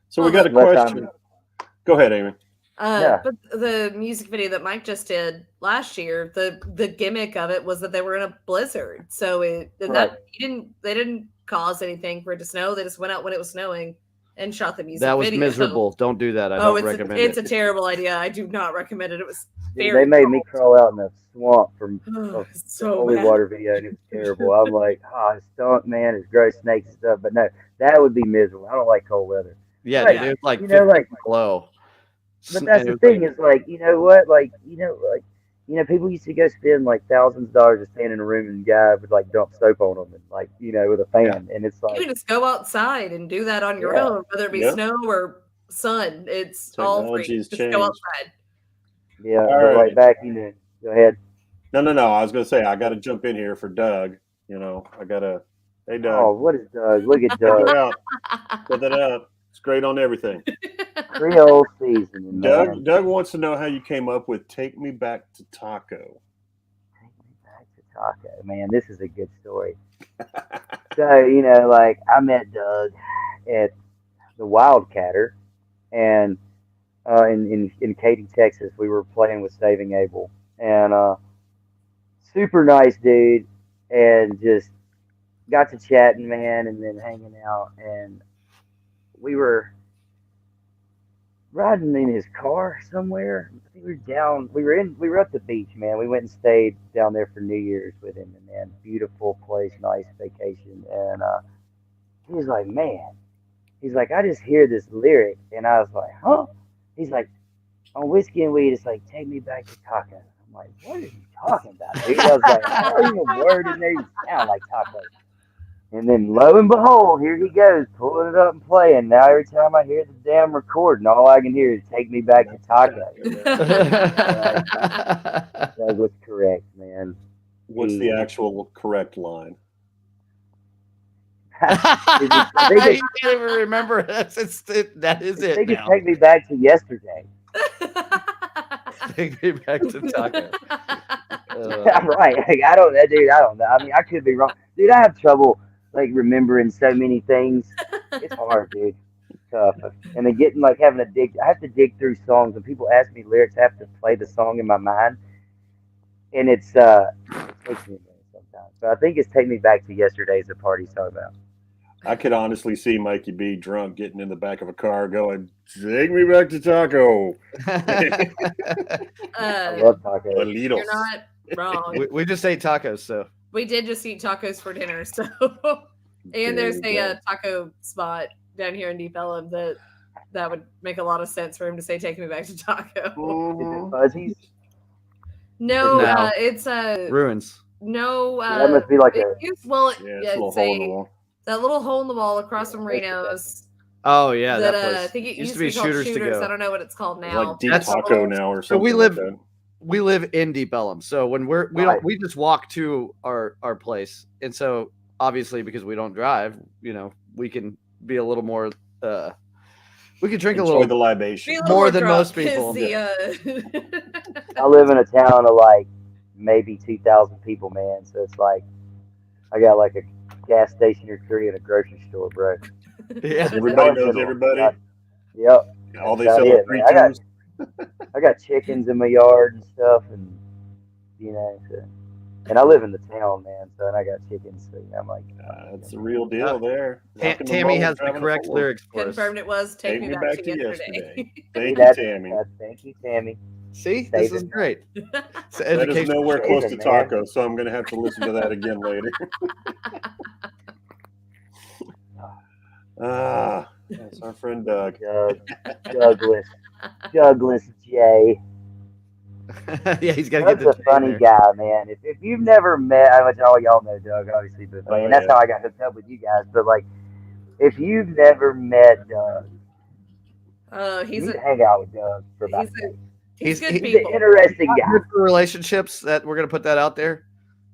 So we got a question. Go ahead, Amy. But the music video that Mike just did last year, the gimmick of it was that they were in a blizzard, so they didn't cause anything for it to snow. They just went out when it was snowing and shot the music That was video. miserable. Don't do that. I Oh, don't recommend it's it. a terrible idea. I do not recommend it. It was Dude, very they made me crawl out in the swamp from oh, a so holy bad. water video, and it was terrible. I'm like, it's stunk, man. There's gross snakes and stuff. But no, that would be miserable. I don't like cold weather. Yeah, Right. dude, it was like You know, 50 like- below. But that's the thing is like, you know what? Like, people used to go spend like thousands of dollars to stand in a room and guy would like dump soap on them and like, with a fan. And it's You like, can just go outside and do that on your Yeah. own, whether it be Yeah. snow or sun. It's all free. Technology's Just go changed. outside. yeah, All but right. like back in go ahead. No. I was going to say, I got to jump in here for Doug. I got to, hey, Doug, Oh, what is Doug? Look at put that Doug. out. Put that out. It's great on everything. Creole seasoning, man. Doug wants to know how you came up with Take Me Back to Taco. Take me back to Taco. Man, this is a good story. So, I met Doug at the Wildcatter and in Katy, Texas. We were playing with Saving Abel. And super nice dude, and just got to chatting, man, and then hanging out. And we were riding in his car somewhere. I think we were at the beach, man. We went and stayed down there for New Year's with him, and man, beautiful place, nice vacation. And he was like, man, I just hear this lyric, and I was like, huh? He's like, on Whiskey and Weed, it's like, take me back to taco. I'm like, what are you talking about, dude? I was like, how are you a word in there? You sound like taco. And then lo and behold, here he goes, pulling it up and playing. Now every time I hear the damn recording, all I can hear is take me back to taco. That was correct, man. What's the actual correct line? I can't even remember. That is They it just now. take me back to yesterday. Take me back to taco. Right. Like, I don't know. I mean, I could be wrong. Dude, I have trouble like remembering so many things. It's hard, dude. It's tough. And then I have to dig through songs. When people ask me lyrics, I have to play the song in my mind. And it takes me a minute sometimes. So I think it's Take Me Back to Yesterday's the party song about. I could honestly see Mikey B drunk getting in the back of a car going, take me back to Taco. I love tacos. Doritos. You're not wrong. we just ate tacos, so We did just eat tacos for dinner, so and there's There you a taco spot down here in Deep Ellum that would make a lot of sense for him to say take me back to taco. go. Is it Fuzzies? No, No. it's ruins. no That must be like it a used- well Yeah, it's yeah, a little it's hole in the wall. that little hole in the wall across from Yeah, Reno's Oh yeah, that that place. I think it used to be called Shooters to Go. I don't know what it's called It's now. like Deep That's- Taco now or So something. we live- like that. We live in Deep Ellum, so when we Right. we just walk to our place, and so obviously because we don't drive, we can be a little more. We can drink a Enjoy little. the libation. Be a little More more than drunk most is people. the, I live in a town of like maybe 2,000 people, man. So it's like I got like a gas station or three and a grocery store, bro. Yeah. Everybody knows everybody. Yep. All they That's sell about are it, free man. I got- twos. I got chickens in my yard and stuff, and and I live in the town, man. So and I got chickens. So I'm like, That's the real deal there. Rocking the Tammy boat, has the driving a correct Ford. lyrics for us. confirmed it was take me back to yesterday. Thank you, That's- Tammy. thank you, Tammy. See, this is David. great. It's That is education. nowhere close to David, man. taco, so I'm going to have to listen to that again later. That's our friend Doug. Douglas J. Yeah, he's got to get Doug's the a funny guy, man. If you've never met, I know y'all know Doug, obviously, but Oh, and that's yeah. how I got hooked up with you guys. But like, if you've never met Doug, you He's need to a hang out with Doug for about he's a a day. he's good he's He's an people. interesting guy. Good for relationships. That we're gonna put that out there.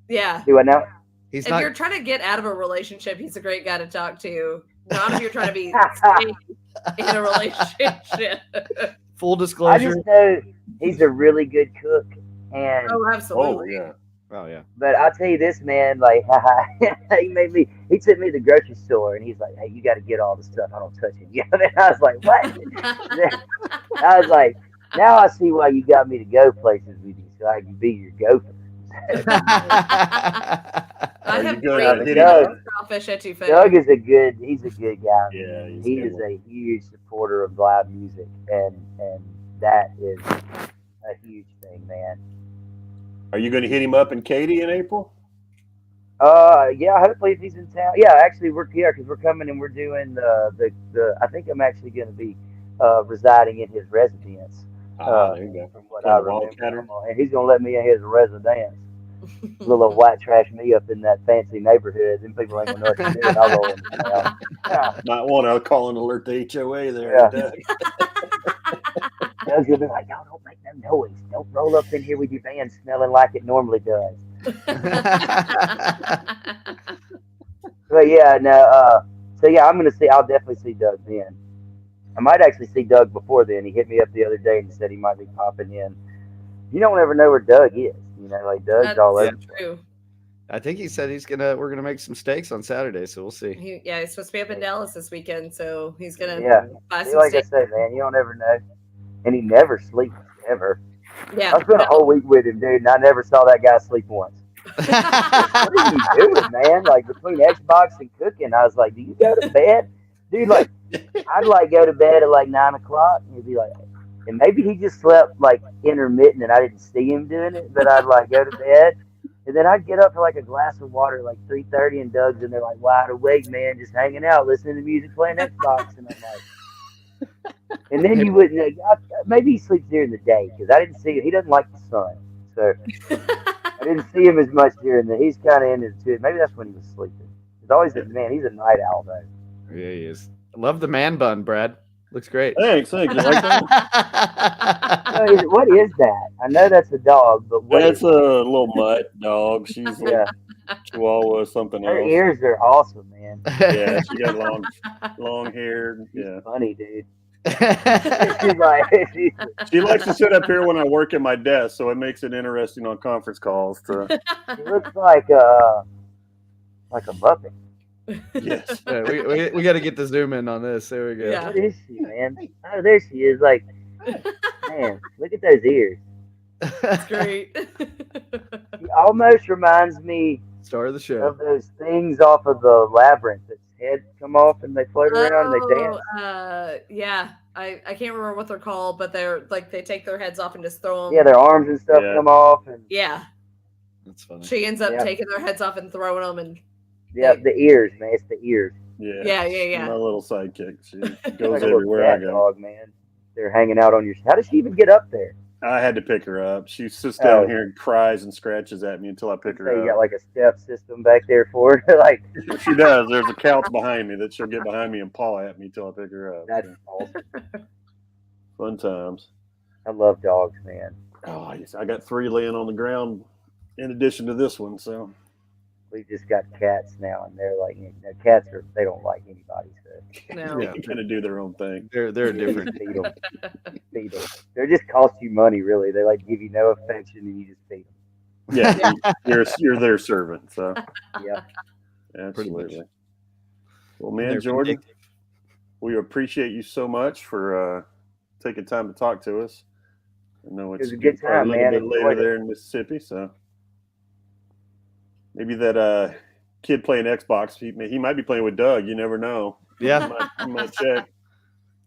Yeah. Do I know? He's If not. you're trying to get out of a relationship, he's a great guy to talk to. Not if you're trying to be staying in a relationship. Full I disclosure. just know he's a really good cook, and Oh, Oh, absolutely. yeah. Oh yeah. but I'll tell you this, man. Like, he took me to the grocery store, and he's like, "Hey, you got to get all the stuff. I don't touch it." You know, and I was like, "What?" I was like, "Now I see why you got me to go places with you, so I can be your gopher." I I Are you have good great at friends hitting that Doug? crawfish at Touffet. Doug is he's a good guy. Yeah, Man. he's He a good is one. a huge supporter of live music, and that is a huge thing, man. Are you going to hit him up in Katy in April? Yeah, hopefully if he's in town. Yeah, actually we're here because we're coming and we're doing the. I think I'm actually going to be residing in his residence. There you go. From what Kind I of remember, Wildcatter. and he's gonna let me in his residence. Little white trash me up in that fancy neighborhood. Them people ain't gonna know what to do, and I'll roll into town. Yeah, Might want to call and alert the HOA there. Yeah. Doug. Doug's gonna be like, "Y'all don't make no noise. Don't roll up in here with your van smelling like it normally does." But yeah, no. So yeah, I'm gonna see. I'll definitely see Doug then. I might actually see Doug before then. He hit me up the other day and said he might be popping in. You don't ever know where Doug is. You know, like Doug's That's all over. true. I think he said we're gonna make some steaks on Saturday, so we'll see. He's supposed to be up in Dallas this weekend, so he's gonna Yeah. buy See, some like I steak. say, man, you don't ever know. And he never sleeps ever. Yeah. I spent a whole week with him, dude, and I never saw that guy sleep once. What are you doing, man? Like between Xbox and cooking, I was like, "Do you go to bed, dude?" Like, I'd like go to bed at like 9 o'clock, and he'd be like, and maybe he just slept like intermittent, and I didn't see him doing it. But I'd like go to bed, and then I'd get up for like a glass of water, like 3:30, and Doug's in there like wide awake, man, just hanging out, listening to music, playing Xbox, and I'm like, and then you wouldn't. Maybe he sleeps during the day because I didn't see him. He doesn't like the sun, so. I didn't see him as much during the. He's kind of into it too. Maybe that's when he was sleeping. He's always a man. He's a night owl though. Yeah, he is. I love the man bun, Brad. Looks great. Thanks. You like that? What is that? I know that's a dog, but what That's is a little mutt dog. She's yeah. a Chihuahua, something Her else. ears are awesome, man. Yeah, she got long hair. She's Yeah, funny, dude. She's like, she likes to sit up here when I work at my desk, so it makes it interesting on conference calls. she looks like a Muppet. Yes. Yeah, we got to get the zoom in on this. There we go. Yeah. What is she, man? Oh, there she is. Like, man, look at those ears. That's great. She almost reminds me Star of the show. of those things off of the Labyrinth. Its heads come off and they float around and they dance. Yeah. I can't remember what they're called, but they're like they take their heads off and just throw them. Yeah, their arms and stuff Yeah. come off, and Yeah. That's funny. She ends up Yeah. taking their heads off and throwing them, and yeah, the ears, man. It's the ears. Yeah. yeah. My little sidekick. She Like goes a little everywhere I cat go. dog, man. They're hanging out on your. How does she even get up there? I had to pick her up. She sits down Oh. here and cries and scratches at me until I pick So her you got up. like a step system back there for her. Like She does. There's a couch behind me that she'll get behind me and paw at me until I pick her up. that's So, awesome. fun times. I love dogs, man. Oh, yes. I got 3 laying on the ground in addition to this one. So We just got cats now, and they're like, cats they don't like anybody, so No. Yeah. they kind of do their own thing. They're you different. just feed them. Feed them. They just cost you money, really. They like give you no affection, and you just feed them. Yeah, you're their servant. So Yeah. absolutely. Well, They're man, Jordan, vindictive. we appreciate you so much for taking time to talk to us. I know It it's was a good time, a little man. bit later Enjoyed it. there in Mississippi, so maybe that kid playing Xbox, he might be playing with Doug. You never know. Yeah. You might check.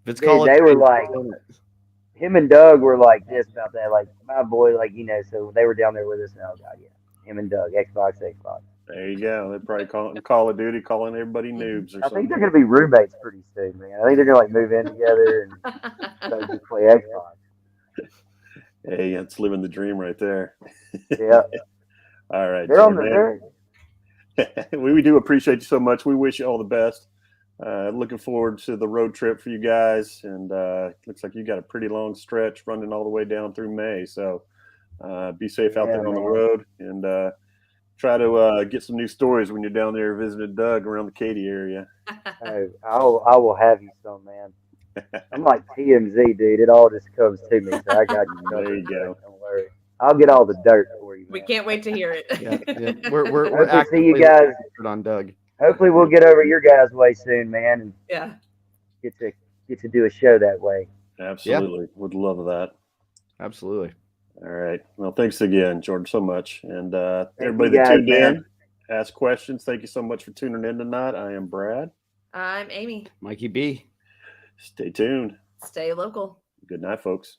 If it's Dude, called, they were like, him and Doug were like this about that. Like my boy, like so they were down there with us, and oh god, yeah, him and Doug, Xbox. There you go. They're probably calling Call of Duty, calling everybody noobs or I think something. they're gonna be roommates pretty soon, man. I think they're gonna like move in together and so just play Xbox. Hey, that's living the dream right there. Yeah, All right, they're on the Jordan, third. we do appreciate you so much. We wish you all the best. Looking forward to the road trip for you guys, and looks like you got a pretty long stretch running all the way down through May. So be safe out Yeah, there on the man. road, and try to get some new stories when you're down there visiting Doug around the Katy area. Oh, I will have you some, man. I'm like TMZ, dude. It all just comes to me, so I got you covered. There you go. Don't worry. I'll get all the dirt for you. We Man. can't wait to hear it. yeah. We're Hope to see actively you guys. looking on Doug. Hopefully, we'll get over your guys' way soon, man, and Yeah. get to do a show that way. Absolutely, would love that. Absolutely. All right. Well, thanks again, Jordan, so much, and you everybody that guys, tuned man. in. ask questions. Thank you so much for tuning in tonight. I am Brad. I'm Amy. Mikey B. Stay tuned. Stay local. Good night, folks.